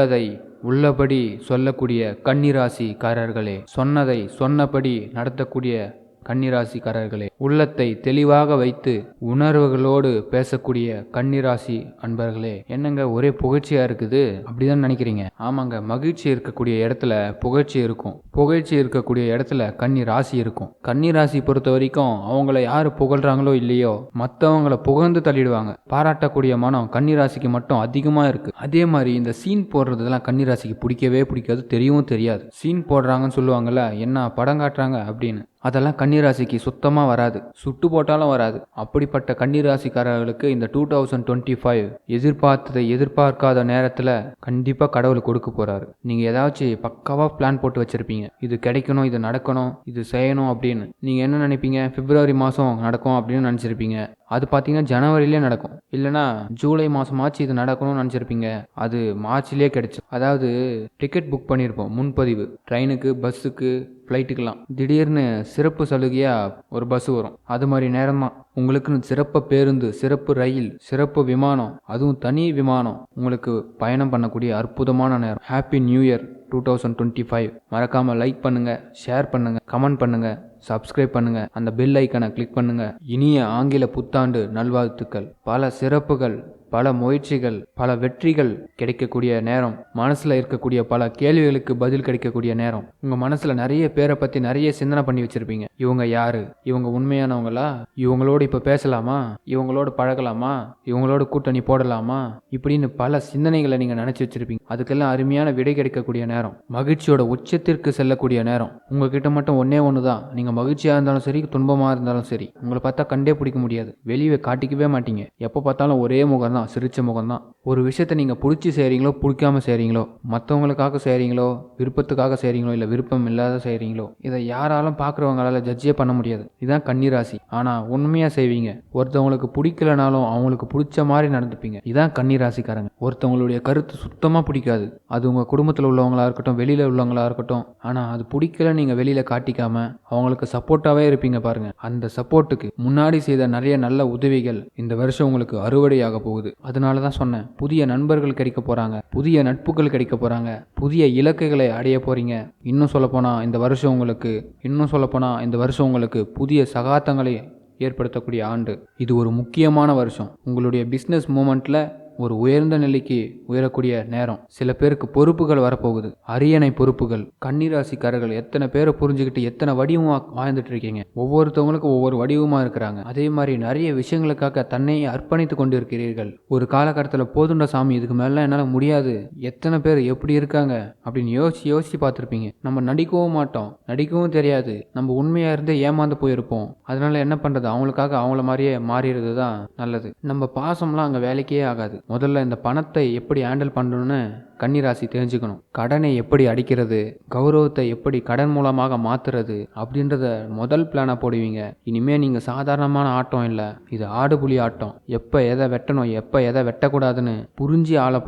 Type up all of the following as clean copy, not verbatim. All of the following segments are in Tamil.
உள்ளதை உள்ளபடி சொல்லக்கூடிய கன்னிராசிக்காரர்களே, சொன்னதை சொன்னபடி நடத்தக்கூடிய கன்னிராசிக்காரர்களே, உள்ளத்தை தெளிவாக வைத்து உணர்வுகளோடு பேசக்கூடிய கன்னிராசி அன்பர்களே. என்னங்க ஒரே புகழ்ச்சியா இருக்குது அப்படிதான் நினைக்கிறீங்க? ஆமாங்க, மகிழ்ச்சி இருக்கக்கூடிய இடத்துல புகழ்ச்சி இருக்கும், புகழ்ச்சி இருக்கக்கூடிய இடத்துல கன்னி ராசி இருக்கும். கன்னி ராசி பொறுத்த வரைக்கும் அவங்கள யாரு புகழ்றாங்களோ இல்லையோ மற்றவங்களை புகழ்ந்து தள்ளிடுவாங்க. பாராட்டக்கூடிய மனம் கன்னி ராசிக்கு மட்டும் அதிகமா இருக்கு. அதே மாதிரி இந்த சீன் போடுறதுலாம் கன்னி ராசிக்கு பிடிக்கவே பிடிக்காது, தெரியவும் தெரியாது. சீன் போடுறாங்கன்னு சொல்லுவாங்கல்ல, என்ன படம் காட்டுறாங்க அப்படின்னு, அதெல்லாம் கன்னிராசிக்கு சுத்தமாக வராது, சுட்டு போட்டாலும் வராது. அப்படிப்பட்ட கன்னிராசிக்காரர்களுக்கு இந்த 2025 எதிர்பார்த்ததை எதிர்பார்க்காத நேரத்தில் கண்டிப்பாக கடவுள் கொடுக்க போறாரு. நீங்கள் ஏதாச்சும் பக்காவாக பிளான் போட்டு வச்சிருப்பீங்க, இது கிடைக்கணும், இது நடக்கணும், இது செய்யணும் அப்படின்னு. நீங்கள் என்ன நினைப்பீங்க? பிப்ரவரி மாதம் நடக்கும் அப்படின்னு நினச்சிருப்பீங்க. அது பார்த்தீங்கன்னா ஜனவரியிலே நடக்கும், இல்லைனா ஜூலை மாதமாச்சு இது நடக்கணும்னு நினச்சிருப்பீங்க. அது மார்ச்லேயே கிடைச்சு. அதாவது டிக்கெட் புக் பண்ணியிருப்போம், முன்பதிவு, ட்ரெயினுக்கு, பஸ்ஸுக்கு, ஃப்ளைட்டுக்கெல்லாம். திடீர்னு சிறப்பு சலுகையாக ஒரு பஸ் வரும். அது மாதிரி நேரம் தான் உங்களுக்குன்னு சிறப்பு பேருந்து, சிறப்பு ரயில், சிறப்பு விமானம், அதுவும் தனி விமானம் உங்களுக்கு பயணம் பண்ணக்கூடிய அற்புதமான நேரம். Happy new year 2025. மறக்காம லைக் பண்ணுங்க, ஷேர் பண்ணுங்க, கமெண்ட் பண்ணுங்க, சப்ஸ்கிரைப் பண்ணுங்க, அந்த பெல் ஐக்கனை கிளிக் பண்ணுங்க. இனிய ஆங்கில புத்தாண்டு நல்வாழ்த்துக்கள். பல சிறப்புகள், பல முயற்சிகள், பல வெற்றிகள் கிடைக்கக்கூடிய நேரம். மனசுல இருக்கக்கூடிய பல கேள்விகளுக்கு பதில் கிடைக்கக்கூடிய நேரம். உங்க மனசுல நிறைய பேரை பத்தி நிறைய சிந்தனை பண்ணி வச்சிருப்பீங்க. இவங்க யாரு? இவங்க உண்மையானவங்களா? இவங்களோட இப்ப பேசலாமா? இவங்களோட பழகலாமா? இவங்களோட கூட்டணி போடலாமா? இப்படின்னு பல சிந்தனைகளை நீங்க நினைச்சு வச்சிருப்பீங்க. அதுக்கெல்லாம் அருமையான விடை கிடைக்கக்கூடிய நேரம். மகிழ்ச்சியோட உச்சத்திற்கு செல்லக்கூடிய நேரம். உங்ககிட்ட மட்டும் ஒன்னே ஒண்ணுதான், நீங்க மகிழ்ச்சியா இருந்தாலும் சரி, துன்பமா இருந்தாலும் சரி, உங்களை பார்த்தா கண்டே பிடிக்க முடியாது, வெளியே காட்டிக்கவே மாட்டீங்க. எப்ப பார்த்தாலும் ஒரே முகம், சிரிச்ச முகம்தான். ஒரு விஷயத்தை நீங்க பிடிச்சி செய்றீங்களோ பிடிக்காம செய்றீங்களோ, மற்றவங்களுக்காக செய்றீங்களோ, விருப்பத்துக்காக செய்றீங்களோ, இல்ல விருப்பம் இல்லாத செய்றீங்களோ, இதை யாராலும் பார்க்குறவங்களால ஜட்ஜே பண்ண முடியாது. இதுதான் கன்னிராசி. ஆனா உண்மையா செய்வீங்க. ஒருத்தவங்களுக்கு பிடிக்கலனாலும் அவங்களுக்கு பிடிச்ச மாதிரி நடந்துப்பீங்க. இதான் கன்னிராசிக்காரங்க. ஒருத்தவங்களுடைய கருத்து சுத்தமா பிடிக்காது, அது உங்க குடும்பத்தில் உள்ளவங்களா இருக்கட்டும், வெளியில உள்ளவங்களா இருக்கட்டும். ஆனா அது பிடிக்கல நீங்க வெளியில காட்டிக்காம அவங்களுக்கு சப்போர்ட்டாவே இருப்பீங்க பாருங்க. அந்த சப்போர்ட்டுக்கு முன்னாடி செய்த நிறைய நல்ல உதவிகள் இந்த வருஷம் உங்களுக்கு அறுவடையாக போகுது. அதனாலதான் சொன்னேன், புதிய நண்பர்கள் கிடைக்க போறாங்க, புதிய நட்புகள் கிடைக்க போறாங்க, புதிய இலக்குகளை அடைய போறீங்க. இன்னும் சொல்லப்போனா இந்த வருஷம் உங்களுக்கு புதிய சகாத்தங்களை ஏற்படுத்தக்கூடிய ஆண்டு. இது ஒரு முக்கியமான வருஷம். உங்களுடைய பிசினஸ் மூமெண்ட்ல ஒரு உயர்ந்த நிலைக்கு உயரக்கூடிய நேரம். சில பேருக்கு பொறுப்புகள் வரப்போகுது, அரியணை பொறுப்புகள். கன்னிராசிக்காரர்கள் எத்தனை பேரை புரிஞ்சுக்கிட்டு எத்தனை வடிவமா வாழ்ந்துட்டு இருக்கீங்க. ஒவ்வொருத்தவங்களுக்கும் ஒவ்வொரு வடிவமா இருக்கிறாங்க. அதே மாதிரி நிறைய விஷயங்களுக்காக தன்னை அர்ப்பணித்து கொண்டு இருக்கிறீர்கள். ஒரு காலகட்டத்தில் போதுண்ட சாமி, இதுக்கு மேல என்னால முடியாது, எத்தனை பேர் எப்படி இருக்காங்க அப்படின்னு யோசிச்சு பார்த்துருப்பீங்க. நம்ம நடிக்கவும் மாட்டோம், நடிக்கவும் தெரியாது, நம்ம உண்மையா இருந்தே ஏமாந்து போயிருப்போம். அதனால என்ன பண்றது, அவங்களுக்காக அவங்கள மாதிரியே மாறிடுறது தான் நல்லது. நம்ம பாசம்லாம் அங்கே வேலைக்கே ஆகாது. முதல்ல இந்த பணத்தை எப்படி ஹேண்டில் பண்ணணும்னு கன்னிராசி தெரிஞ்சுக்கணும். கடனை எப்படி அடிக்கிறது, கௌரவத்தை எப்படி கடன் மூலமாக மாத்துறது அப்படின்றத முதல் பிளானா போடுவீங்க. இனிமே நீங்க சாதாரணமான ஆட்டம் இல்லை, இது ஆடுபுலி ஆட்டம். எப்ப எதை வெட்டணும், எப்ப எதை வெட்டக்கூடாதுன்னு புரிஞ்சு ஆள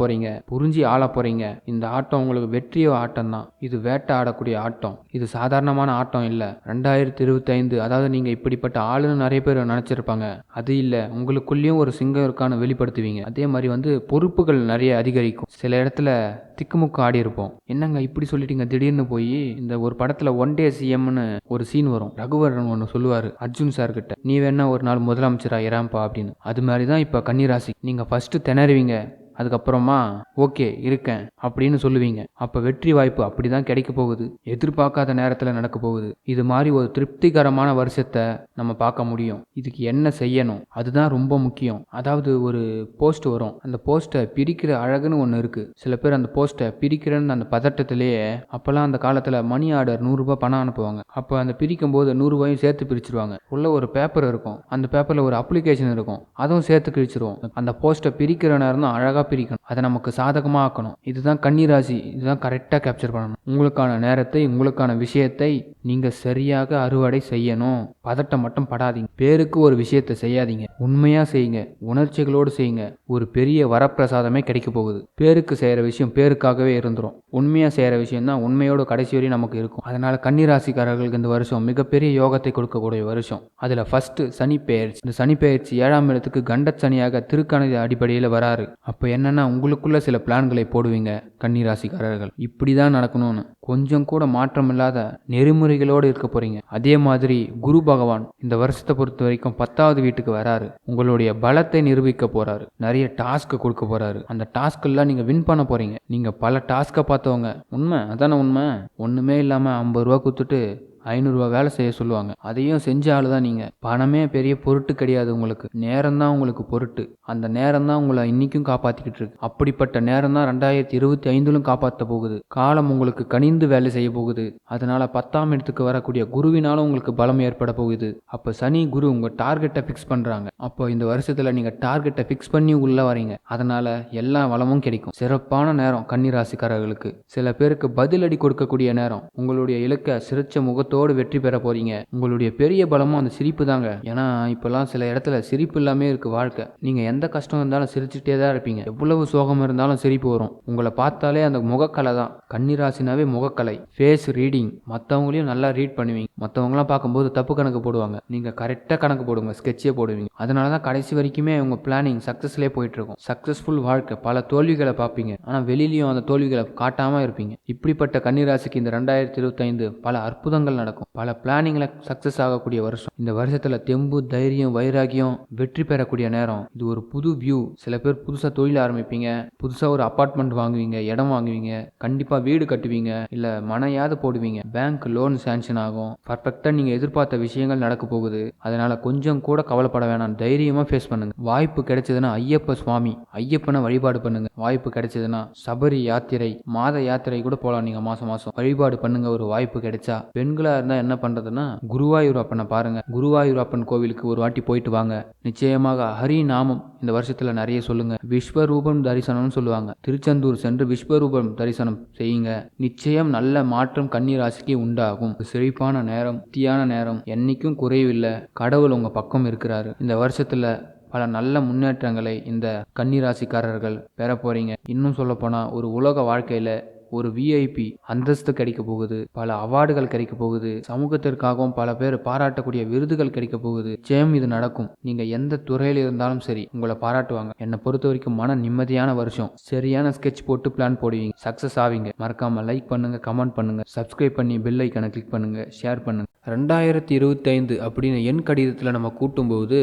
போறீங்க. இந்த ஆட்டம் உங்களுக்கு வெற்றியோ ஆட்டம் தான். இது வேட்டை ஆடக்கூடிய ஆட்டம், இது சாதாரணமான ஆட்டம் இல்லை. 2025, அதாவது நீங்க இப்படிப்பட்ட ஆளுன்னு நிறைய பேர் நினைச்சிருப்பாங்க, அது இல்லை. உங்களுக்குள்ளேயும் ஒரு சிங்கம் இருக்கான்னு வெளிப்படுத்துவீங்க. அதே மாதிரி பொறுப்புகள் நிறைய அதிகரிக்கும். சில இடத்துல திக்குமுக்கு ஆடி இருப்போம். என்னங்க இப்படி சொல்லிட்டீங்க திடீர்னு போய். இந்த ஒரு படத்துல ஒன் டே சிஎம்னு ஒரு சீன் வரும். ரகுவரன் ஒன்று சொல்லுவாரு அர்ஜுன் சார் கிட்ட, நீ வேணா ஒரு நாள் முதலமைச்சரா இராம்பா அப்படின்னு. அது மாதிரிதான் இப்ப கன்னிராசி. நீங்க ஃபர்ஸ்ட் திணறுவீங்க, அதுக்கப்புறமா ஓகே இருக்கேன் அப்படின்னு சொல்லுவீங்க. அப்ப வெற்றி வாய்ப்பு அப்படிதான் கிடைக்க போகுது. எதிர்பார்க்காத நேரத்துல நடக்க போகுது. இது மாதிரி ஒரு திருப்திகரமான வருஷத்தை நம்ம பார்க்க முடியும். இதுக்கு என்ன செய்யணும் அதுதான் ரொம்ப முக்கியம். அதாவது ஒரு போஸ்ட் வரும், அந்த போஸ்ட்டை பிரிக்கிற அழகுன்னு ஒன்று இருக்கு. சில பேர் அந்த போஸ்ட்டை பிரிக்கிறன்னு அந்த பதட்டத்திலேயே, அப்பெல்லாம் அந்த காலத்துல மணி ஆர்டர் 100 ரூபாய் பணம் அனுப்புவாங்க. அப்ப அந்த பிரிக்கும் போது 100 ரூபாயும் சேர்த்து பிரிச்சிருவாங்க. உள்ள ஒரு பேப்பர் இருக்கும், அந்த பேப்பர்ல ஒரு அப்ளிகேஷன் இருக்கும், அதுவும் சேர்த்து கிழிச்சிருவோம். அந்த போஸ்ட்டை பிரிக்கிற நேரம் தான் அழகா பிரிக்கணும், அதை நமக்கு சாதகமா ஆக்கணும். இதுதான் கன்னிராசி. இதுதான் கரெக்டா கேப்சர் பண்ணணும். உங்களுக்கான நேரத்தை, உங்களுக்கான விஷயத்தை நீங்க சரியாக அறுவடை செய்யணும். பதட்டம் மட்டும் படாதீங்க. பேருக்கு ஒரு விஷயத்தை செய்யாதீங்க, உண்மையா செய்யுங்க, உணர்ச்சிகளோடு செய்யுங்க. ஒரு பெரிய வரப்பிரசாதமே கிடைக்க போகுது. பேருக்கு செய்யற விஷயம் பேருக்காகவே இருந்துரும். உண்மையா செய்யற விஷயம் தான் உண்மையோட கடைசி வரையும் நமக்கு இருக்கும். அதனால கன்னிராசிக்காரர்களுக்கு இந்த வருஷம் மிகப்பெரிய யோகத்தை கொடுக்கக்கூடிய வருஷம். அதுல ஃபர்ஸ்ட் சனி பெயர்ச்சி. இந்த சனி பெயர்ச்சி 7ஆம் இடத்துக்கு கண்ட சனியாக திருக்கணித அடிப்படையில் வராரு. அப்ப என்னன்னா உங்களுக்குள்ள சில பிளான்களை போடுவீங்க கன்னிராசிக்காரர்கள், இப்படி தான் நடக்கணும்னு. கொஞ்சம் கூட மாற்றம் இல்லாத நெறிமுறைகளோடு இருக்க போறீங்க. அதே மாதிரி குரு பகவான் இந்த வருஷத்தை பொறுத்த வரைக்கும் 10வது வீட்டுக்கு வராரு. உங்களுடைய பலத்தை நிரூபிக்க போறாரு. நிறைய டாஸ்க் கொடுக்க போறாரு. அந்த டாஸ்க் எல்லாம் நீங்க வின் பண்ண போறீங்க. நீங்க பல டாஸ்கை பார்த்தவங்க. உண்மை அதான உண்மை. ஒண்ணுமே இல்லாம 50 ரூபா கொடுத்துட்டு 500 ரூபா வேலை செய்ய சொல்லுவாங்க. அதையும் செஞ்ச ஆளு தான் நீங்க. பணமே பெரிய பொருட்டு கிடையாது உங்களுக்கு. நேரம் தான் உங்களுக்கு பொருட்டு. அந்த நேரம் தான் உங்களை இன்னைக்கும் காப்பாத்திக்கிட்டு இருக்கு. அப்படிப்பட்ட நேரம் தான் 2025 காப்பாற்ற போகுது. காலம் உங்களுக்கு கனிந்து வேலை செய்ய போகுது. அதனால 10ஆம் இடத்துக்கு வரக்கூடிய குருவினாலும் உங்களுக்கு பலம் ஏற்பட போகுது. அப்ப சனி குரு உங்க டார்கெட்டை பிக்ஸ் பண்றாங்க. அப்போ இந்த வருஷத்துல நீங்க டார்கெட்டை பிக்ஸ் பண்ணி உள்ள வரீங்க. அதனால எல்லா வளமும் கிடைக்கும். சிறப்பான நேரம் கன்னிராசிக்காரர்களுக்கு. சில பேருக்கு பதிலடி கொடுக்கக்கூடிய நேரம். உங்களுடைய இலக்கை சிரிச்ச முகத்தோடு வெற்றி பெற போறீங்க. உங்களுடைய பெரிய பலமும் அந்த சிரிப்பு தாங்க. ஏன்னா இப்பெல்லாம் சில இடத்துல சிரிப்பு இல்லாமே இருக்கு வாழ்க்கை. நீங்க எந்த கஷ்டம் இருந்தாலும் சிரிச்சுட்டே தான் இருப்பீங்க. எவ்வளவு சோகம் இருந்தாலும் சிரிப்பு வரும். உங்களை பார்த்தாலே அந்த முகக்கலை தான். கன்னிராசினாவே முகக்கலை, ஃபேஸ் ரீடிங். மற்றவங்களையும் நல்லா ரீட் பண்ணுவீங்க. மற்றவங்களாம் பார்க்கும்போது தப்பு கணக்கு போடுவாங்க. நீங்க கரெக்டாக கணக்கு போடுங்க, ஸ்கெட்சே போடுவீங்க. அதனால தான் கடைசி வரைக்குமே உங்க பிளானிங் சக்சஸ்லேயே போயிட்டு இருக்கும். சக்சஸ்ஃபுல் வாழ்க்கை. பல தோல்விகளை பார்ப்பீங்க. ஆனால் வெளியிலையும் அந்த தோல்விகளை காட்டாம இருப்பீங்க. இப்படிப்பட்ட கன்னிராசிக்கு இந்த 2025 பல அற்புதங்கள் நடக்கும். பல பிளானிங்ல சக்சஸ் ஆகக்கூடிய வருஷம். இந்த வருஷத்துல தெம்பு, தைரியம், வைராகியம், வெற்றி பெறக்கூடிய நேரம். இது ஒரு புது வியூ. சில பேர் புதுசா தொழில் ஆரம்பிப்பீங்க. புதுசா ஒரு அபார்ட்மெண்ட் வாங்குவீங்க, இடம் வாங்குவீங்க, கண்டிப்பா வீடு கட்டுவீங்க, இல்ல மனையாவது போடுவீங்க. பேங்க் லோன் சாங்ஷன் ஆகும். பர்ஃபெக்டா நீங்க எதிர்பார்த்த விஷயங்கள் நடக்க போகுது. அதனால கொஞ்சம் கூட கவலைப்பட வேணாம். தைரியமா ஃபேஸ் பண்ணுங்க. வாய்ப்பு கிடைச்சதுன்னா ஐயப்ப சுவாமி, ஐயப்பனை வழிபாடு பண்ணுங்க. வாய்ப்பு கிடைச்சதுன்னா சபரி யாத்திரை, மாத யாத்திரை கூட போலாம். நீங்க மாசம் மாசம் வழிபாடு பண்ணுங்க. ஒரு வாய்ப்பு கிடைச்சா பெண்களா இருந்தா என்ன பண்றதுன்னா குருவாயூர் அப்பனை பாருங்க. குருவாயூர் அப்பன் கோவிலுக்கு ஒரு வாட்டி போயிட்டு வாங்க. நிச்சயமாக ஹரி நாமம் இந்த வருஷத்துல நிறைய சொல்லுங்க. விஸ்வரூபம் தரிசனம்னு சொல்லுவாங்க. திருச்செந்தூர் சென்று விஸ்வரூபம் தரிசனம் செய்யுங்க. நிச்சயம் நல்ல மாற்றம் கன்னிராசிக்கு உண்டாகும். செழிப்பான நேரம், தியான நேரம், என்னைக்கும் குறைவில்லை. கடவுள் உங்க பக்கம் இருக்கிறாரு. இந்த வருஷத்துல பல நல்ல முன்னேற்றங்களை இந்த கன்னிராசிக்காரர்கள் பெற போறீங்க. இன்னும் சொல்ல போனா ஒரு உலக வாழ்க்கையில ஒரு விஐபி அந்தஸ்து கிடைக்க போகுது. பல அவார்டுகள் கிடைக்க போகுது. சமூகத்திற்காகவும் பல பேர் பாராட்டக்கூடிய விருதுகள் கிடைக்க போகுது. நிச்சயம் இது நடக்கும். நீங்க எந்த துறையில இருந்தாலும் சரி உங்களை பாராட்டுவாங்க. என்னை பொறுத்த வரைக்கும் மன நிம்மதியான வருஷம். சரியான ஸ்கெட்ச் போட்டு பிளான் போடுவீங்க, சக்சஸ் ஆவீங்க. மறக்காம லைக் பண்ணுங்க, கமெண்ட் பண்ணுங்க, சப்ஸ்கிரைப் பண்ணி பெல் ஐக்கானை கிளிக் பண்ணுங்க, ஷேர் பண்ணுங்க. 2025 அப்படின்னு எண் கடிதத்தில் நம்ம கூட்டும்போது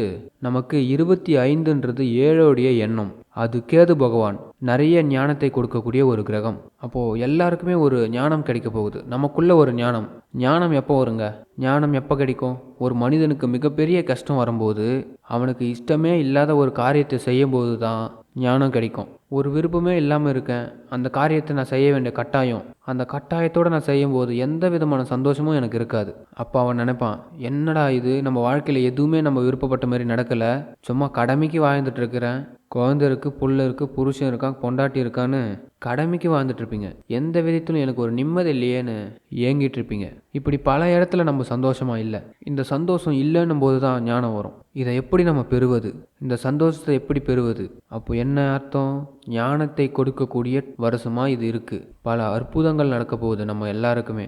நமக்கு 25ன்றது 7உடைய எண்ணம். அது கேது பகவான். நிறைய ஞானத்தை கொடுக்கக்கூடிய ஒரு கிரகம். அப்போ எல்லாருக்குமே ஒரு ஞானம் கிடைக்க போகுது. நமக்குள்ள ஒரு ஞானம் எப்போ வருங்க? ஞானம் எப்போ கிடைக்கும்? ஒரு மனிதனுக்கு மிகப்பெரிய கஷ்டம் வரும்போது, அவனுக்கு இஷ்டமே இல்லாத ஒரு காரியத்தை செய்யும் போது தான் ஞானம் கிடைக்கும். ஒரு விருப்பமே இல்லாமல் இருக்கேன், அந்த காரியத்தை நான் செய்ய வேண்டிய கட்டாயம், அந்த கட்டாயத்தோடு நான் செய்யும்போது எந்த விதமான சந்தோஷமும் எனக்கு இருக்காது. அப்போ அவன் நினைப்பான், என்னடா இது, நம்ம வாழ்க்கையில் எதுவுமே நம்ம விருப்பப்பட்ட மாதிரி நடக்கலை, சும்மா கடமைக்கு வாழ்ந்துட்டு இருக்கிறேன். குழந்தை இருக்குது, புள்ள இருக்குது, புருஷன் இருக்கான், பொண்டாட்டி இருக்கான்னு கடமைக்கு வாழ்ந்துட்டு இருப்பீங்க. எந்த விதத்திலும் எனக்கு ஒரு நிம்மதி இல்லையேன்னு ஏங்கிட்டு இருப்பீங்க. இப்படி பல இடத்துல நம்ம சந்தோஷமா இல்லை. இந்த சந்தோஷம் இல்லைன்னும் போது தான் ஞானம் வரும். இதை எப்படி நம்ம பெறுவது? இந்த சந்தோஷத்தை எப்படி பெறுவது? அப்போ என்ன அர்த்தம்? ஞானத்தை கொடுக்கக்கூடிய வருஷமா இது இருக்கு. பல அற்புதங்கள் நடக்க போகுது நம்ம எல்லாருக்குமே.